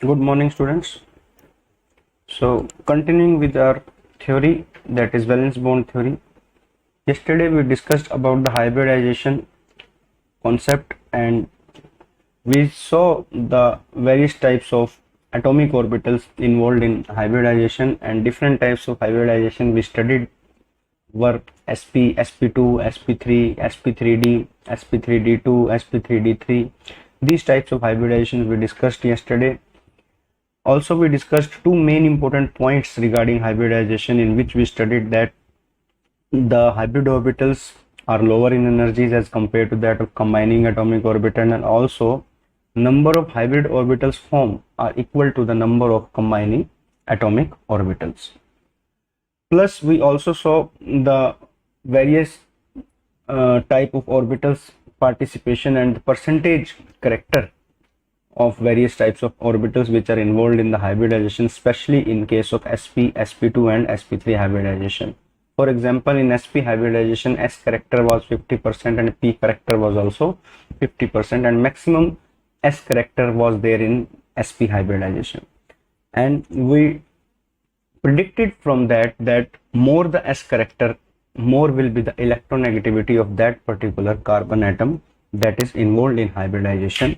Good morning, students. So, continuing with our theory, that is valence bond theory. Yesterday we discussed about the hybridization concept, and we saw the various types of atomic orbitals involved in hybridization, and different types of hybridization we studied were sp, sp2, sp3, sp3d, sp3d2, sp3d3. These types of hybridization we discussed yesterday. Also, we discussed two main important points regarding hybridization, in which we studied that the hybrid orbitals are lower in energies as compared to that of combining atomic orbital, and also number of hybrid orbitals formed are equal to the number of combining atomic orbitals. Plus, we also saw the various type of orbitals participation and the percentage character of various types of orbitals which are involved in the hybridization, especially in case of sp, sp2 and sp3 hybridization. For example, in sp hybridization, s character was 50% and p character was also 50%, and maximum s character was there in sp hybridization. And we predicted from that more the s character, more will be the electronegativity of that particular carbon atom that is involved in hybridization,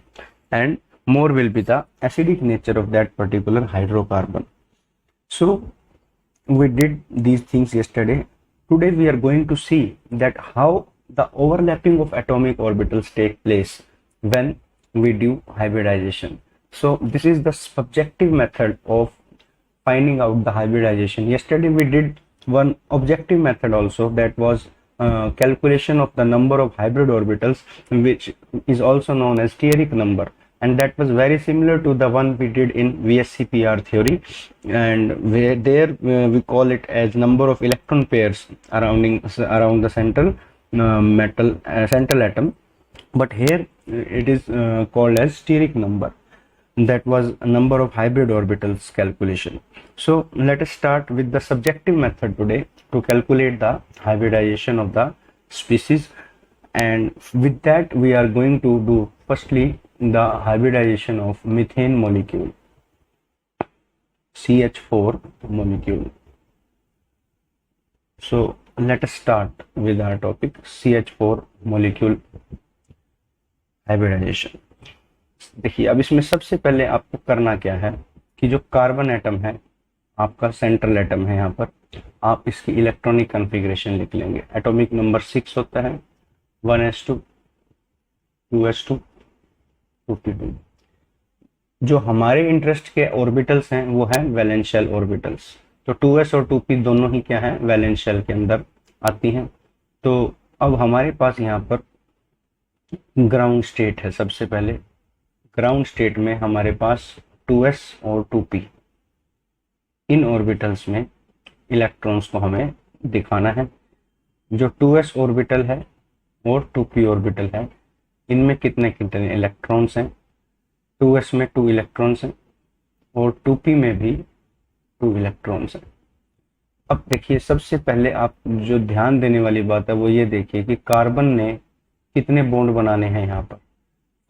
and more will be the acidic nature of that particular hydrocarbon. So we did these things yesterday. Today we are going to see that how the overlapping of atomic orbitals take place when we do hybridization. So this is the subjective method of finding out the hybridization. Yesterday we did one objective method also, that was calculation of the number of hybrid orbitals, which is also known as steric number, and that was very similar to the one we did in VSCPR theory, and where there we call it as number of electron pairs around the central central atom, but here it is called as steric number. That was a number of hybrid orbitals calculation. So let us start with the subjective method today to calculate the hybridization of the species, and with that we are going to do firstly the hybridization of methane molecule, CH4 molecule. So let us start with our topic, CH4 molecule hybridization. देखिए, अब इसमें सबसे पहले आपको करना क्या है कि जो कार्बन एटम है आपका, सेंट्रल एटम है, यहाँ पर आप इसकी इलेक्ट्रॉनिक कॉन्फ़िगरेशन लिख लेंगे. एटॉमिक नंबर 6 होता है, 1s2, 2s2, 2p2. जो हमारे इंटरेस्ट के ऑर्बिटल्स हैं वो है वैलेंशियल ऑर्बिटल्स. तो 2s और 2p दोनों ही क्या है, वैलेंशियल के अंदर आती हैं. तो अब हमारे पास यहाँ पर ग्राउंड स्टेट है. सबसे पहले ग्राउंड स्टेट में हमारे पास 2s और 2p, इन ऑर्बिटल्स में इलेक्ट्रॉन्स को हमें दिखाना है. जो 2s ऑर्बिटल है और 2p ऑर्बिटल है, इनमें कितने कितने इलेक्ट्रॉन्स हैं. 2s में 2 इलेक्ट्रॉन्स हैं और 2p में भी 2 इलेक्ट्रॉन्स हैं. अब देखिए, सबसे पहले आप जो ध्यान देने वाली बात है वो ये देखिए कि कार्बन ने कितने बॉन्ड बनाने हैं. यहाँ पर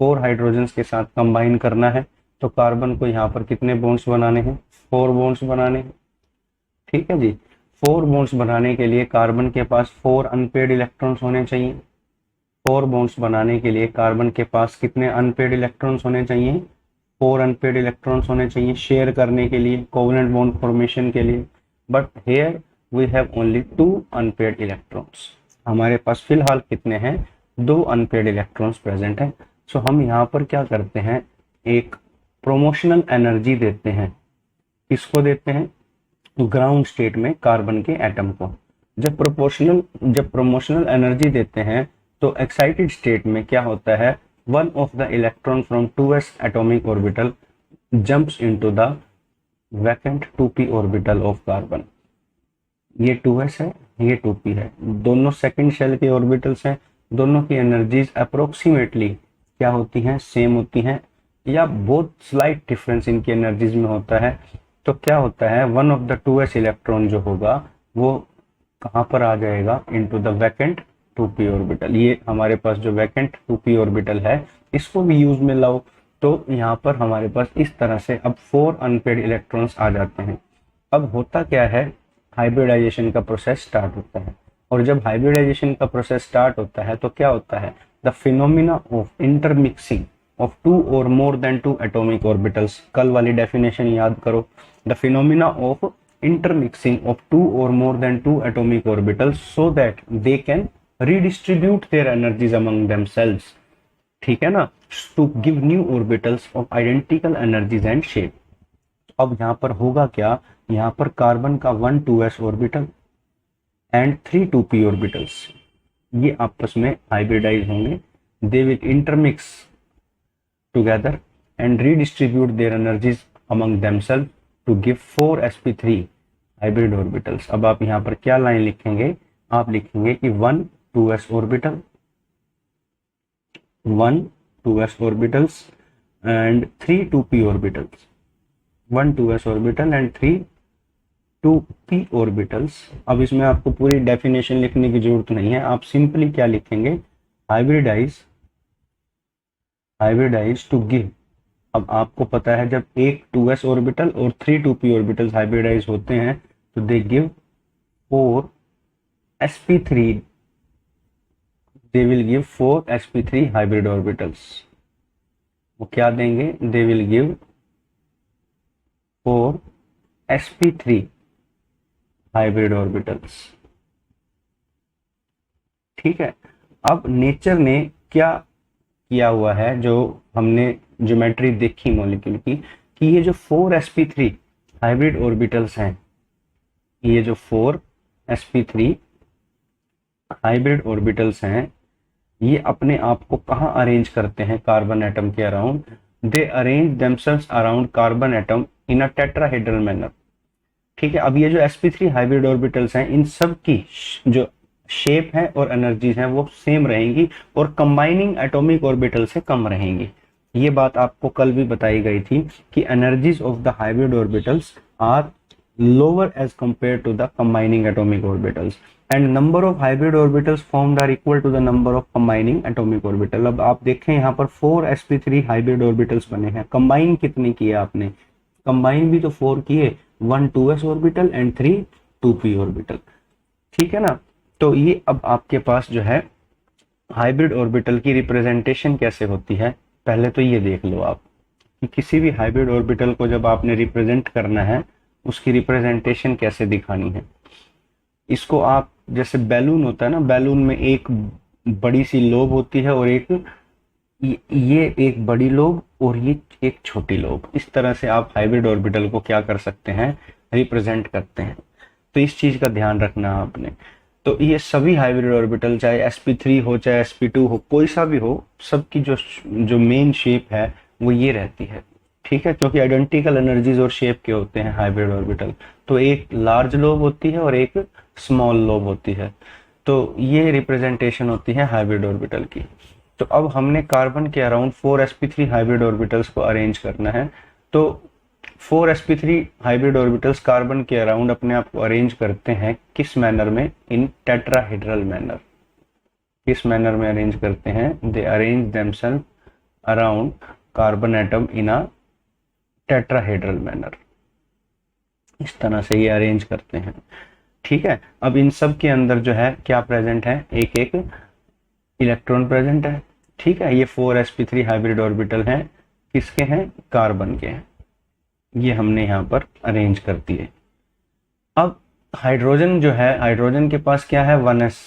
4 हाइड्रोजन्स के साथ कंबाइन करना है, तो कार्बन को यहाँ पर कितने बॉन्ड्स बनाने हैं, 4 बॉन्ड्स बनाने हैं. ठीक है जी. 4 बॉन्ड्स बनाने के लिए कार्बन के पास 4 अनपेड इलेक्ट्रॉन्स होने चाहिए. 4 बॉन्ड्स बनाने के लिए कार्बन के पास कितने अनपेड इलेक्ट्रॉन्स होने चाहिए, 4 अनपेड इलेक्ट्रॉन्स होने चाहिए शेयर करने के लिए, कोवेलेंट बॉन्ड फॉर्मेशन के लिए. But here we have only 2 unpaired electrons. हमारे पास फिलहाल कितने हैं, 2 अनपेड इलेक्ट्रॉन्स प्रेजेंट हैं. सो हम यहाँ पर क्या करते हैं, एक प्रोमोशनल एनर्जी देते हैं. किसको देते हैं, ग्राउंड स्टेट में कार्बन के एटम को. जब प्रोमोशनल एनर्जी देते हैं तो एक्साइटेड स्टेट में क्या होता है, one of the electron from 2s atomic orbital jumps into the vacant 2p orbital of carbon. ये 2s है, ये 2p है, दोनों सेकंड शेल के ऑर्बिटल्स हैं. दोनों की एनर्जीज अप्रोक्सीमेटली क्या होती हैं, सेम होती हैं, या बहुत स्लाइट डिफरेंस इनकी एनर्जीज में होता है. तो क्या होता है, one of the 2s electron जो होगा वो कहाँ पर आ जाएगा, into the vacant 2p orbital. ये हमारे पास जो वैकेंट 2p ऑर्बिटल है इसको भी यूज में लाओ. तो यहाँ पर हमारे पास इस तरह से अब 4 अनपेड इलेक्ट्रॉन्स आ जाते हैं। अब होता क्या है, हाइब्रिडाइजेशन का प्रोसेस स्टार्ट होता है, और जब हाइब्रिडाइजेशन का प्रोसेस स्टार्ट होता है तो क्या होता है, the phenomena of intermixing of 2 और मोर देन 2 एटॉमिक ऑर्बिटल्स। कल वाली डेफिनेशन याद करो, the phenomena of intermixing of 2 और more than 2 atomic orbitals so that they can redistribute their energies among themselves, ठीक है ना, to give new orbitals of identical energies and shape। अब यहाँ पर होगा क्या, यहाँ पर कार्बन का 1 2s orbital and 3 2p orbitals ये आपस में हाइब्रिडाइज होंगे, they will intermix together and redistribute their energies among themselves to give 4 sp3 hybrid orbitals. अब आप यहाँ पर क्या लाइन लिखेंगे, आप लिखेंगे कि 1 2s orbital, 1 2s orbitals and 3 2p orbitals, 1 2s orbital and 3 2p orbitals. अब इसमें आपको पूरी डेफिनेशन लिखने की जरूरत नहीं है, आप सिंपली क्या लिखेंगे, हाइब्रिडाइज टू गिव। अब आपको पता है जब एक 2s ऑर्बिटल और 3 2p ऑर्बिटल्स हाइब्रिडाइज होते हैं तो they give 4 sp3, they will give 4 sp3 hybrid orbitals। वो क्या देंगे, they will give 4 sp3 hybrid orbitals, ठीक है। अब नेचर ने क्या किया हुआ है, जो हमने ज्योमेट्री देखी मॉलिक्यूल की, कि ये जो 4 sp3 हाइब्रिड ऑर्बिटल्स हैं, ये जो 4 sp3 हाइब्रिड ऑर्बिटल्स हैं, ये अपने आप को कहाँ अरेंज करते हैं, कार्बन एटम के around. They arrange themselves around carbon atom in a tetrahedral manner, ठीक है। अब ये जो sp3 हाइब्रिड ऑर्बिटल्स हैं, इन सब की जो शेप है और एनर्जीज हैं वो सेम रहेंगी और कंबाइनिंग एटॉमिक ऑर्बिटल से कम रहेंगी। ये बात आपको कल भी बताई गई थी कि energies of the hybrid orbitals are lower as compared to the combining atomic orbitals and number of hybrid orbitals formed are equal to the number of combining atomic orbital। अब आप देखें यहाँ पर 4 sp3 hybrid orbitals बने हैं, combine कितने किए आपने, कंबाइन भी तो 4 किए, 1 2s orbital and 3 2p orbital, ठीक है ना। तो ये अब आपके पास जो है हाइब्रिड ऑर्बिटल की रिप्रेजेंटेशन कैसे होती है, पहले तो ये देख लो आप कि किसी भी हाइब्रिड ऑर्बिटल को जब आपने रिप्रेजेंट करना है उसकी रिप्रेजेंटेशन कैसे दिखानी है। इसको आप जैसे बैलून होता है ना, बैलून में एक बड़ी सी लोब होती है और एक ये एक बड़ी लोब और ये एक छोटी लोब, इस तरह से आप हाइब्रिड ऑर्बिटल को क्या कर सकते हैं, रिप्रेजेंट करते हैं। तो इस चीज का ध्यान रखना आपने। तो ये सभी हाइब्रिड ऑर्बिटल चाहे sp3 हो चाहे sp2 हो, कोई सा भी हो, सबकी जो मेन शेप है वो ये रहती है, ठीक है, क्योंकि आइडेंटिकल एनर्जीज और शेप के होते हैं हाइब्रिड ऑर्बिटल। तो एक लार्ज लोब होती है और एक स्मॉल लोब होती है, तो ये रिप्रेजेंटेशन होती है हाइब्रिड ऑर्बिटल की। तो अब हमने कार्बन के अराउंड 4 sp3 हाइब्रिड ऑर्बिटल्स को अरेंज करना है। तो 4 sp3 हाइब्रिड ऑर्बिटल्स कार्बन के अराउंड अपने आप को अरेंज करते हैं किस मैनर में, इन टेट्राहेड्रल मैनर। किस मैनर में अरेंज करते हैं, they arrange themselves around carbon atom in a tetrahedral manner, इस तरह से ये अरेंज करते हैं, ठीक है। अब इन सब के अंदर जो है क्या प्रेजेंट है, एक एक इलेक्ट्रॉन प्रेजेंट है, ठीक है। ये 4 sp3 हाइब्रिड ऑर्बिटल हैं, किसके हैं, कार्बन के हैं, ये हमने यहाँ पर अरेंज कर दिए। अब हाइड्रोजन जो है, हाइड्रोजन के पास क्या है, 1s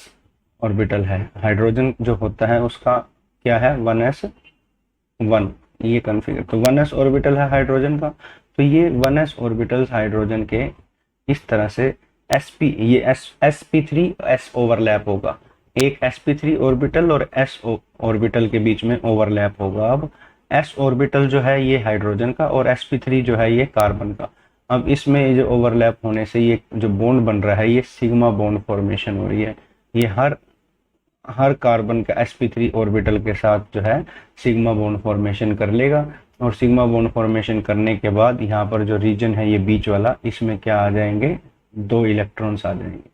ऑर्बिटल है। हाइड्रोजन जो होता है उसका क्या है, 1s1, ये कॉन्फ़िगर। तो 1s ऑर्बिटल है हाइड्रोजन का, तो ये 1s ऑर्बिटल्स हाइड्रोजन के इस तरह से ये sp3 s ओवरलैप होगा, एक sp3 ऑर्बिटल और s ऑर्बिटल के बीच में ओवरलैप होगा। अब s ऑर्बिटल जो है ये हाइड्रोजन का और sp3 जो है ये कार्बन का। अब इसमें जो ओवरलैप होने से ये जो बॉन्ड बन रहा है ये सिग्मा बॉन्ड फॉर्मेशन हो रही है। ये हर कार्बन का sp3 ऑर्बिटल के साथ जो है सिग्मा बॉन्ड फॉर्मेशन कर लेगा, और सिग्मा बॉन्ड फॉर्मेशन करने के बाद यहाँ पर जो रीजन है ये बीच वाला, इसमें क्या आ जाएंगे, 2 इलेक्ट्रॉन्स आ जाएंगे।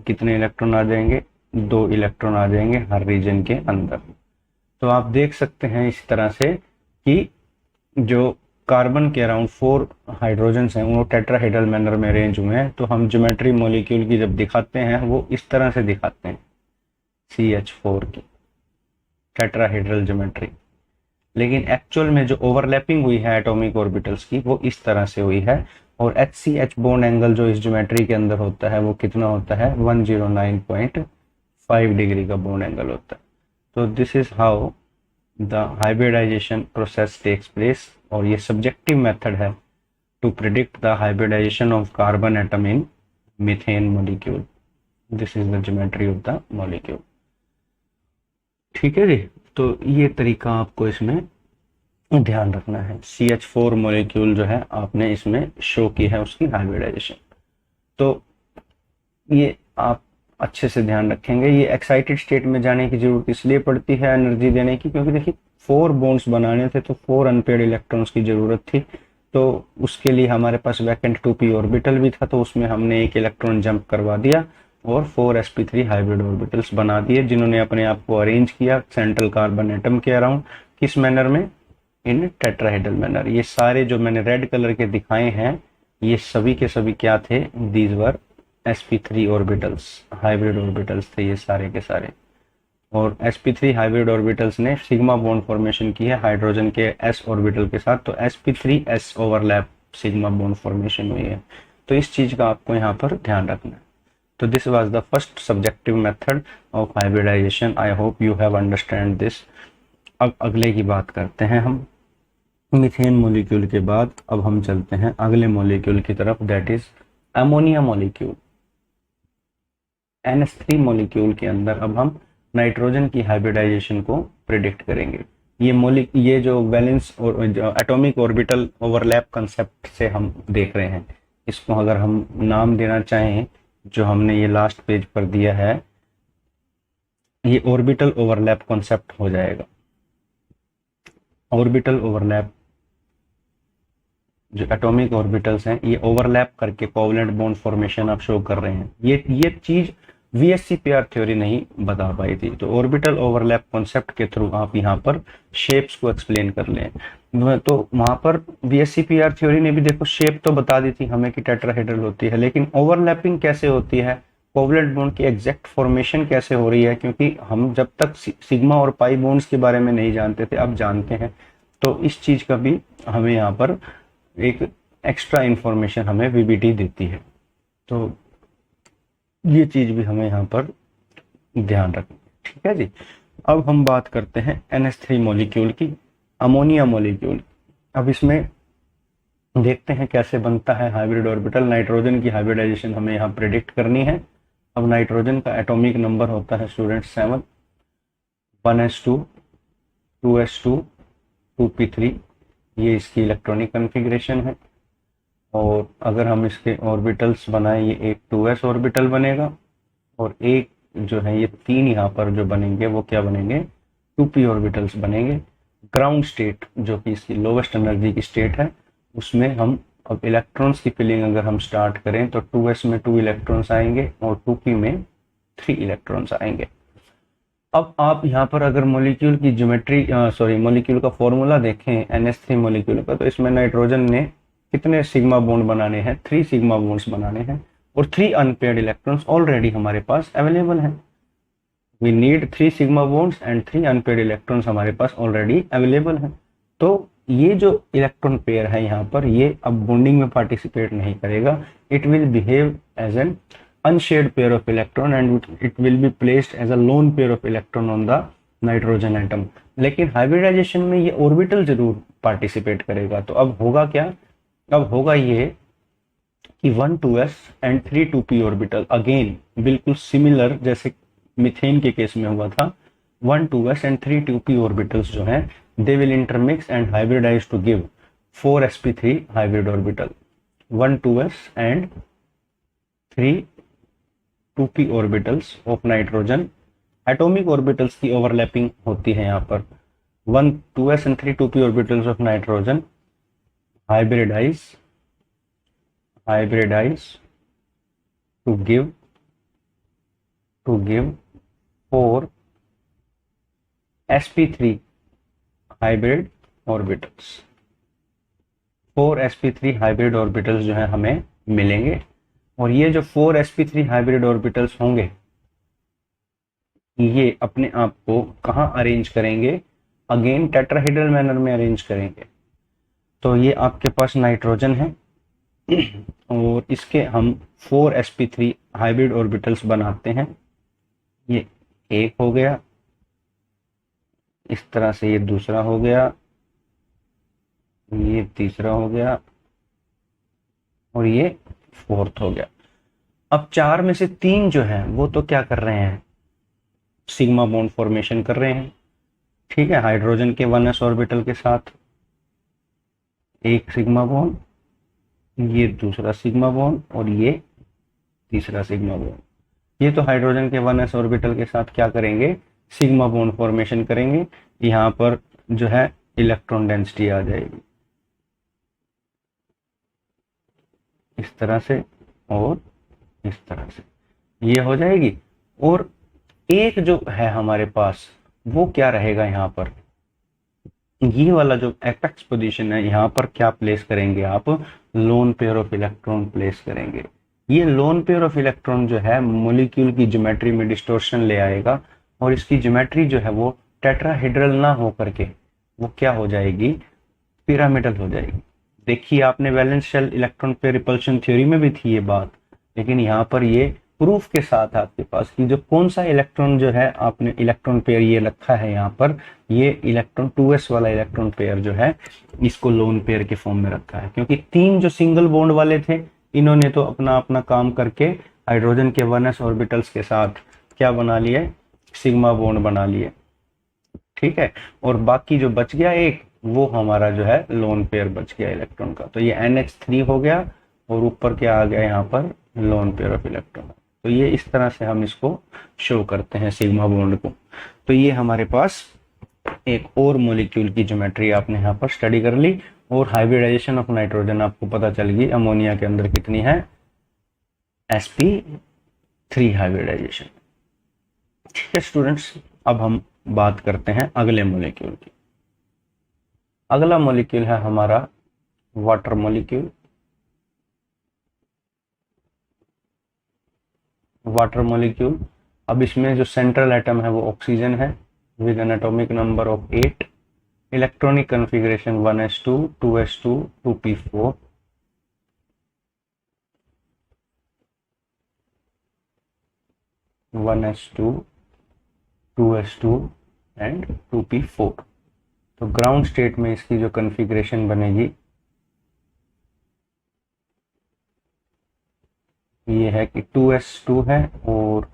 कितने इलेक्ट्रॉन आ जाएंगे, 2 इलेक्ट्रॉन आ जाएंगे हर रीजन के अंदर। तो आप देख सकते हैं इस तरह से कि जो कार्बन के अराउंड 4 हाइड्रोजन हैं वो टेट्राहेड्रल मैनर में अरेंज हुए हैं। तो हम ज्योमेट्री मॉलिक्यूल की जब दिखाते हैं वो इस तरह से दिखाते हैं, CH4 की टेट्राहेड्रल ज्योमेट्री। लेकिन एक्चुअल में जो ओवरलैपिंग हुई है एटॉमिक ऑर्बिटल्स की वो इस तरह से हुई है। और HCH बॉन्ड एंगल जो इस ज्योमेट्री के अंदर होता है वो कितना होता है, 109.5 डिग्री का बॉन्ड एंगल होता है। तो this is how the hybridisation process takes place. और ये सब्जेक्टिव मेथड है to predict the hybridisation of carbon atom in methane molecule. This is the geometry of the molecule. ठीक है जी, तो ये तरीका आपको इसमें ध्यान रखना है। CH4 मॉलिक्यूल जो है आपने इसमें शो की है उसकी हाइब्रिडाइजेशन। तो ये आप अच्छे से ध्यान रखेंगे। ये एक्साइटेड स्टेट में जाने की जरूरत इसलिए पड़ती है एनर्जी देने की, क्योंकि देखिए 4 बॉन्ड्स बनाने थे तो 4 अनपेड इलेक्ट्रॉन्स की जरूरत थी। तो उसके लिए हमारे पास वैकेंट 2p ऑर्बिटल भी था, तो उसमें हमने एक इलेक्ट्रॉन जंप करवा दिया और 4 sp3 हाइब्रिड ऑर्बिटल्स बना दिए, जिन्होंने अपने आप को अरेंज किया सेंट्रल कार्बन एटम के अराउंड। किस मैनर में, इन टेट्राहेड्रल मैनर। ये सारे जो मैंने रेड कलर के दिखाए हैं ये सभी के सभी क्या थे, these were sp3 orbitals, hybrid orbitals थे ये सारे के सारे। और sp3 हाइब्रिड ऑर्बिटल्स ने सिग्मा बॉन्ड फॉर्मेशन की है हाइड्रोजन के s ऑर्बिटल के साथ। तो sp3s overlap sigma bond formation हुई है। तो इस चीज का आपको यहाँ पर ध्यान रखना है। तो this was the first subjective method of hybridisation. I hope you have understand this. अब अगले की बात करते हैं हम। मीथेन मॉलिक्यूल के बाद अब हम चलते हैं अगले मॉलिक्यूल की तरफ, that is ammonia molecule. NH3 molecule के अंदर अब हम नाइट्रोजन की हाइब्रिडाइजेशन को प्रिडिक्ट करेंगे। ये जो वैलेंस और एटॉमिक ऑर्बिटल ओवरलैप कंसेप्ट से हम देख रहे हैं, इसको अगर हम नाम देना चाहें जो हमने ये लास्ट पेज पर दिया है, ये ऑर्बिटल ओवरलैप कॉन्सेप्ट हो जाएगा। ऑर्बिटल ओवरलैप, जो एटॉमिक ऑर्बिटल्स हैं ये ओवरलैप करके कोवलेंट बॉन्ड फॉर्मेशन आप शो कर रहे हैं। ये चीज VSEPR थ्योरी नहीं बता पाई थी। तो ऑर्बिटल ओवरलैप कॉन्सेप्ट के थ्रू आप यहाँ पर शेप्स को एक्सप्लेन कर लें। तो वहां पर VSEPR थ्योरी ने भी देखो शेप तो बता दी थी हमें कि टेट्राहेड्रल होती है, लेकिन ओवरलैपिंग कैसे होती है, कोवलेंट बॉन्ड की एग्जैक्ट फॉर्मेशन कैसे हो रही है, क्योंकि हम जब तक सिग्मा और पाई बॉन्ड्स के बारे में नहीं जानते थे, अब जानते हैं। तो इस चीज का भी हमें यहाँ पर एक एक्स्ट्रा इंफॉर्मेशन हमें VBT देती है। तो ये चीज भी हमें यहाँ पर ध्यान रखना, ठीक है जी। अब हम बात करते हैं NH3 मॉलिक्यूल की, अमोनिया मॉलिक्यूल। अब इसमें देखते हैं कैसे बनता है हाइब्रिड ऑर्बिटल। नाइट्रोजन की हाइब्रिडाइजेशन हमें यहाँ प्रेडिक्ट करनी है। अब नाइट्रोजन का एटॉमिक नंबर होता है स्टूडेंट 7, 1s2, 2s2, 2p3, ये इसकी इलेक्ट्रॉनिक कॉन्फ़िगरेशन है। और अगर हम इसके ऑर्बिटल्स बनाएं, ये एक 2s ऑर्बिटल बनेगा और एक जो है ये 3 यहाँ पर जो बनेंगे वो क्या बनेंगे, 2p ऑर्बिटल्स बनेंगे। ग्राउंड स्टेट जो कि इसकी लोवेस्ट एनर्जी की स्टेट है, उसमें हम अब इलेक्ट्रॉन्स की फिलिंग अगर हम स्टार्ट करें तो 2s में 2 इलेक्ट्रॉन्स आएंगे और 2p में 3 इलेक्ट्रॉन्स आएंगे। अब आप यहाँ पर अगर मॉलिक्यूल की ज्योमेट्री मॉलिक्यूल का फॉर्मूला देखें NH3 मॉलिक्यूल का, तो इसमें नाइट्रोजन ने कितने सिग्मा बॉन्ड बनाने हैं, 3 सिग्मा बॉन्ड्स बनाने हैं और 3 अनपेयर्ड इलेक्ट्रॉन्स ऑलरेडी हमारे पास अवेलेबल हैं। We need 3 sigma bonds and 3 unpaired electrons हमारे पास ऑलरेडी अवेलेबल हैं। तो ये जो इलेक्ट्रॉन पेयर है यहाँ पर, ये अब बॉन्डिंग में पार्टिसिपेट नहीं करेगा। It will behave as an unshared pair of electron and it will be placed as a lone pair of electron on the nitrogen atom। लेकिन हाइब्रिडाइजेशन में ये ऑर्बिटल जरूर पार्टिसिपेट करेगा। तो अब होगा क्या, अब होगा ये कि 1 2s and 3 2p orbital, again बिल्कुल सिमिलर जैसे मीथेन के केस में हुआ था। 1 2s एंड 3 2p ऑर्बिटल्स जो हैं they will intermix and hybridise to give 4 sp3 hybrid orbital. 1 2s and 3 2p orbitals of nitrogen, atomic orbitals की ओवरलैपिंग होती है यहाँ पर। 1 2s and 3 2p orbitals of nitrogen hybridise to give 4 sp3 hybrid orbitals, 4 sp3 hybrid orbitals जो है हमें मिलेंगे। और ये जो 4 sp3 हाइब्रिड ऑर्बिटल्स होंगे ये अपने आप को कहाँ अरेंज करेंगे, अगेन टेट्राहेड्रल मैनर में अरेंज करेंगे। तो ये आपके पास नाइट्रोजन है और इसके हम 4 sp3 हाइब्रिड ऑर्बिटल्स बनाते हैं। ये एक हो गया, इस तरह से ये दूसरा हो गया, ये तीसरा हो गया और ये फोर्थ हो गया। अब 4 में से 3 जो है वो तो क्या कर रहे हैं, सिग्मा बॉन्ड फॉर्मेशन कर रहे हैं। ठीक है, हाइड्रोजन के 1s ऑर्बिटल के साथ एक सिग्मा बॉन्ड, ये दूसरा सिग्मा बॉन्ड और ये तीसरा सिग्मा बॉन्ड। ये तो हाइड्रोजन के 1s ऑर्बिटल के साथ क्या करेंगे, सिग्मा बॉन्ड फॉर्मेशन करेंगे। यहाँ पर जो है इलेक्ट्रॉन डेंसिटी आ जाएगी इस तरह से और इस तरह से, ये हो जाएगी। और एक जो है हमारे पास वो क्या रहेगा, यहाँ पर ये वाला जो एपेक्स पोजीशन है यहाँ पर क्या प्लेस करेंगे आप, loan pair of electron place करेंगे। ये लोन पेयर ऑफ इलेक्ट्रॉन जो है मॉलिक्यूल की ज्योमेट्री में डिस्टोर्शन ले आएगा और इसकी ज्योमेट्री जो है वो टेट्राहेड्रल ना हो करके वो क्या हो जाएगी, पिरामिडल हो जाएगी। देखिए आपने valence shell electron pair repulsion theory में भी थी ये बात, लेकिन यहाँ पर ये प्रूफ के साथ आपके पास कि जो कौन सा इलेक्ट्रॉन जो है आपने इलेक्ट्रॉन पेयर ये रखा है यहाँ पर, ये इलेक्ट्रॉन 2s वाला इलेक्ट्रॉन पेयर जो है इसको लोन पेयर के फॉर्म में रखा है। क्योंकि 3 जो सिंगल बॉन्ड वाले थे इन्होंने तो अपना अपना काम करके हाइड्रोजन के 1s ऑर्बिटल्स के साथ क्या बना लिए, सिग्मा बॉन्ड बना लिए। ठीक है, और बाकी जो बच गया एक वो हमारा जो है लोन पेयर बच गया इलेक्ट्रॉन का। तो ये NH3 हो गया और ऊपर क्या आ गया यहाँ पर, लोन पेयर ऑफ इलेक्ट्रॉन। तो ये इस तरह से हम इसको शो करते हैं सिग्मा बॉन्ड को। तो ये हमारे पास एक और मॉलिक्यूल की ज्योमेट्री आपने यहाँ पर स्टडी कर ली और हाइब्रिडाइजेशन ऑफ नाइट्रोजन आपको पता चल गई अमोनिया के अंदर कितनी है, sp3 हाइब्रिडाइजेशन। ठीक है स्टूडेंट्स, अब हम बात करते हैं अगले मॉलिक्यूल की। अगला मॉलिक्यूल है हमारा वाटर मॉलिक्यूल। वाटर मॉलिक्यूल, अब इसमें जो सेंट्रल एटम है वो ऑक्सीजन है with N atomic number of 8, electronic configuration 1s2 2s2 2p4। And 2p4। तो ग्राउंड स्टेट में इसकी जो कॉन्फ़िगरेशन बनेगी ये है कि 2s2 है और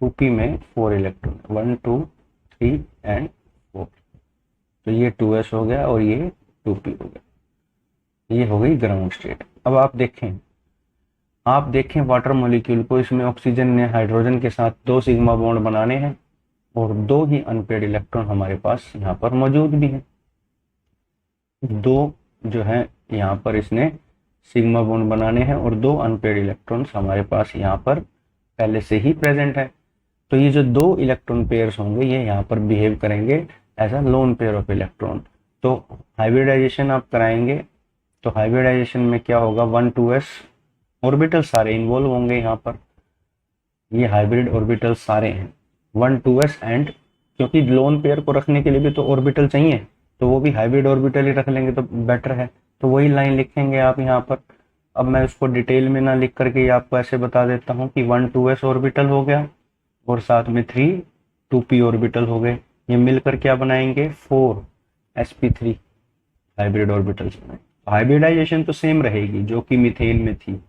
2p में 4 इलेक्ट्रॉन, 1 2 3 एंड 4। तो ये 2s हो गया और ये 2p हो गया, ये हो गई ग्राउंड स्टेट। अब आप देखें वाटर मॉलिक्यूल को, इसमें ऑक्सीजन ने हाइड्रोजन के साथ 2 सिग्मा बॉन्ड बनाने हैं और 2 ही अनपेड इलेक्ट्रॉन हमारे पास यहाँ पर मौजूद भी हैं। 2 जो है यहाँ पर इसने सिग्मा बॉन्ड बनाने हैं और 2 अनपेड इलेक्ट्रॉन्स हमारे पास यहाँ पर पहले से ही प्रेजेंट है। तो ये जो 2 इलेक्ट्रॉन पेयर्स होंगे ये यहाँ पर बिहेव करेंगे as a lone pair of electron. तो हाइब्रिडाइजेशन आप कराएंगे तो हाइब्रिडाइजेशन में क्या होगा, 1 2s ऑर्बिटल सारे इन्वॉल्व होंगे यहाँ पर। ये हाइब्रिड ऑर्बिटल सारे हैं 1 2s एंड क्योंकि लोन पेयर को रखने के लिए भी तो ऑर्बिटल चाहिए तो वो भी हाइब्रिड ऑर्बिटल ही रख लेंगे तो बेटर है। तो वही लाइन लिखेंगे आप यहाँ पर। अब मैं उसको डिटेल में ना लिख करके आपको ऐसे बता देता हूँ कि 1 2s ऑर्बिटल हो गया और साथ में 3 2p ऑर्बिटल हो गए। ये मिलकर क्या बनाएंगे, 4 sp3 हाइब्रिड ऑर्बिटल्स बनाए। हाइब्रिडाइजेशन तो सेम रहेगी जो कि मिथेन में थी।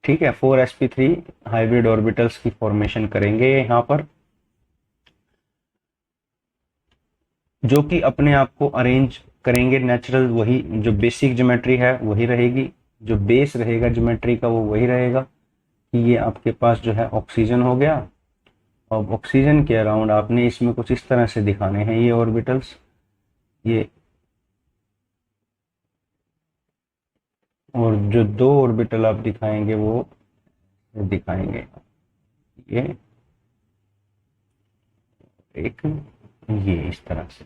ठीक है, 4 sp3 हाइब्रिड ऑर्बिटल्स की फॉर्मेशन करेंगे यहाँ पर, जो कि अपने आप को अरेंज करेंगे नेचुरल। वही जो बेसिक ज्योमेट्री है वही रहेगी, जो बेस रहेगा ज्योमेट्री का वो वही रहेगा कि ये आपके पास जो है ऑक्सीजन हो गया। और ऑक्सीजन के अराउंड आपने इसमें कुछ इस तरह से दिखाने हैं ये ऑर्बिटल्स, ये और जो 2 ऑर्बिटल आप दिखाएंगे वो दिखाएंगे ये एक ये इस तरह से।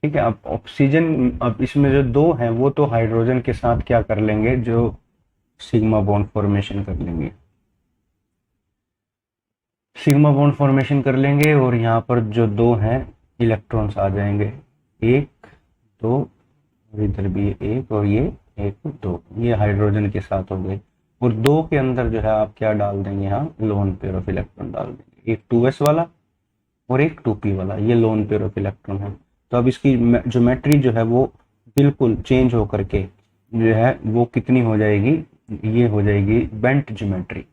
ठीक है, अब ऑक्सीजन, अब इसमें जो दो हैं वो तो हाइड्रोजन के साथ क्या कर लेंगे, जो सिग्मा बॉन्ड फॉर्मेशन कर लेंगे, सिग्मा बॉन्ड फॉर्मेशन कर लेंगे, और यहाँ पर जो दो हैं इलेक्ट्रॉन्स आ जाएंगे, एक दो, और इधर भी एक, और ये एक दो, ये हाइड्रोजन के साथ हो गए। और दो के अंदर जो है आप क्या डाल देंगे, यहाँ लोन पेयर ऑफ इलेक्ट्रॉन डाल देंगे, एक 2s वाला और एक 2p वाला, ये लोन पेयर ऑफ इलेक्ट्रॉन है। तो अब इसकी ज्योमेट्री जो है वो बिल्कुल चेंज होकर के जो है वो कितनी हो जाएगी, ये हो जाएगी बेंट ज्योमेट्री।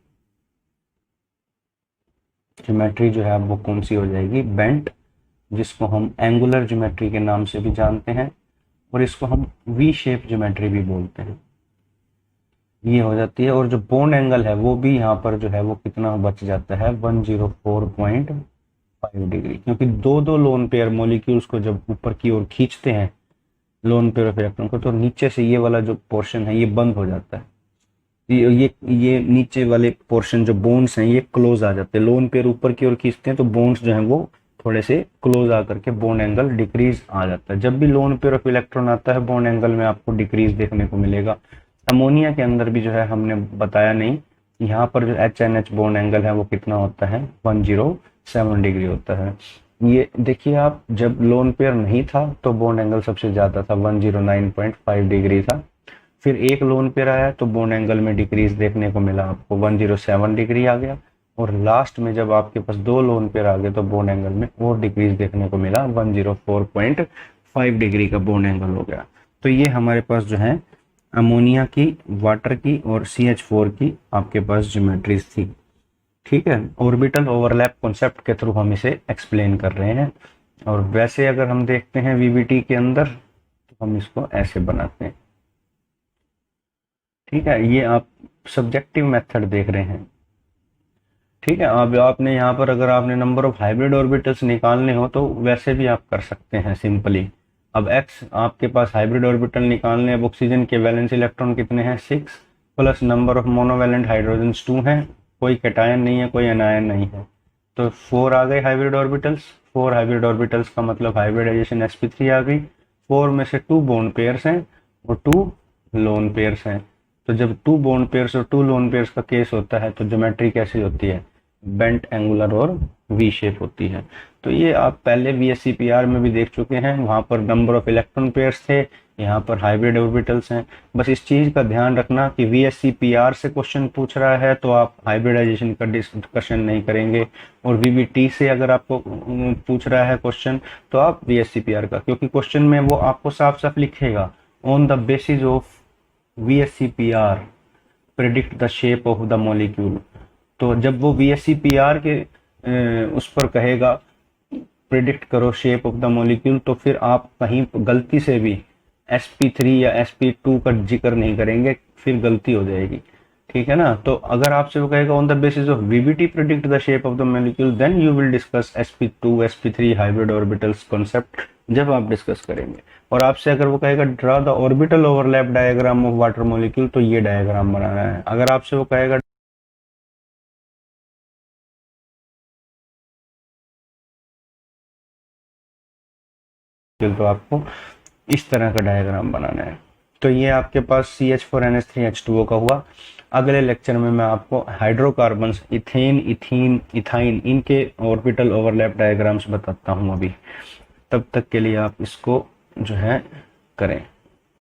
ज्योमेट्री जो है वो कौन सी हो जाएगी, बेंट, जिसको हम एंगुलर ज्योमेट्री के नाम से भी जानते हैं, और इसको हम वी शेप ज्योमेट्री भी बोलते हैं, ये हो जाती है। और जो बॉन्ड एंगल है वो भी यहाँ पर जो है वो कितना बच जाता है, 104.5 डिग्री, क्योंकि दो दो लोन पेयर मॉलिक्यूल्स को जब ऊपर की ओर खींचते हैं लोन पेयर ऑफ इलेक्ट्रॉन को, तो नीचे से ये वाला जो पोर्शन है ये बंद हो जाता है, ये नीचे वाले पोर्शन जो बोन्स हैं ये क्लोज आ जाते हैं। लोन पेयर ऊपर की ओर खींचते हैं तो बोन्स जो हैं वो थोड़े से क्लोज आकर के बॉन्ड एंगल डिक्रीज आ जाता है। जब भी लोन पेयर ऑफ इलेक्ट्रॉन आता है बॉन्ड एंगल में आपको डिक्रीज देखने को मिलेगा। अमोनिया के अंदर भी जो है हमने बताया नहीं, यहाँ पर जो HNH बॉन्ड एंगल है वो कितना होता है, 107 डिग्री होता है। ये देखिए आप, जब लोन पेयर नहीं था तो बॉन्ड एंगल सबसे ज्यादा था, 109.5 डिग्री था। फिर एक लोन पेयर आया तो बॉन्ड एंगल में डिक्रीज देखने को मिला, आपको 107 डिग्री आ गया। और लास्ट में जब आपके पास दो लोन पेयर आ गए तो बॉन्ड एंगल में और डिक्रीज देखने को मिला, 104.5 डिग्री का बॉन्ड एंगल हो गया। तो ये हमारे पास जो है अमोनिया की, वाटर की और CH4 की आपके पास ज्योमेट्रीज थी। ठीक है, ऑर्बिटल ओवरलैप कॉन्सेप्ट के थ्रू हम इसे एक्सप्लेन कर रहे हैं। और वैसे अगर हम देखते हैं VBT के अंदर तो हम इसको ऐसे बनाते हैं। ठीक है, ये आप सब्जेक्टिव मेथड देख रहे हैं। ठीक है, अब आपने यहाँ पर अगर आपने नंबर ऑफ हाइब्रिड ऑर्बिटल्स निकालने हो तो वैसे भी आप कर सकते हैं सिंपली। अब x आपके पास हाइब्रिड ऑर्बिटल निकालने, अब ऑक्सीजन के वैलेंस इलेक्ट्रॉन कितने हैं, 6, plus number of monovalent hydrogens 2 हैं, कोई कैटायन नहीं है, कोई एनायन नहीं है, तो 4 आ गए हाइब्रिड ऑर्बिटल्स। 4 हाइब्रिड ऑर्बिटल्स का मतलब हाइब्रिडाइजेशन sp3 आ गई। 4 में से 2 बॉन्ड पेयर्स हैं और 2 लोन पेयर्स हैं। तो जब 2 बॉन्ड पेयर्स और 2 लोन पेयर्स का केस होता है तो ज्योमेट्री कैसी होती है, बेंट एंगुलर और वी शेप होती है। तो ये आप पहले VSCPR में भी देख चुके हैं, वहां पर नंबर ऑफ इलेक्ट्रॉन पेयर्स थे, यहाँ पर हाइब्रिड ऑर्बिटल्स हैं। बस इस चीज का ध्यान रखना कि VSCPR से क्वेश्चन पूछ रहा है तो आप हाइब्रिडाइजेशन का डिस्कशन नहीं करेंगे, और VBT से अगर आपको पूछ रहा है क्वेश्चन तो आप VSCPR का, क्योंकि क्वेश्चन में वो आपको साफ साफ लिखेगा on the basis of VSCPR predict the shape of the molecule. तो जब वो VSCPR के उस पर कहेगा प्रेडिक्ट करो शेप ऑफ द मॉलिक्यूल, तो फिर आप कहीं गलती से भी sp3 या sp2 का जिक्र नहीं करेंगे, फिर गलती हो जाएगी। ठीक है ना, तो अगर आपसे वो कहेगा on the basis of VBT predict the shape of the molecule, then you will discuss sp2 sp3 hybrid orbitals concept जब आप डिस्कस करेंगे। और आपसे अगर वो कहेगा draw the orbital overlap diagram of water molecule, तो ये डायग्राम बनाना है। अगर आपसे वो कहेगा तो आपको इस तरह का डायग्राम बनाना है। तो ये आपके पास CH4NH3H2O का हुआ। अगले लेक्चर में मैं आपको हाइड्रोकार्बन्स, इथेन, इथीन, इथाइन, इनके ऑर्बिटल ओवरलैप डायग्राम्स बताता हूँ अभी। तब तक के लिए आप इसको जो है करें।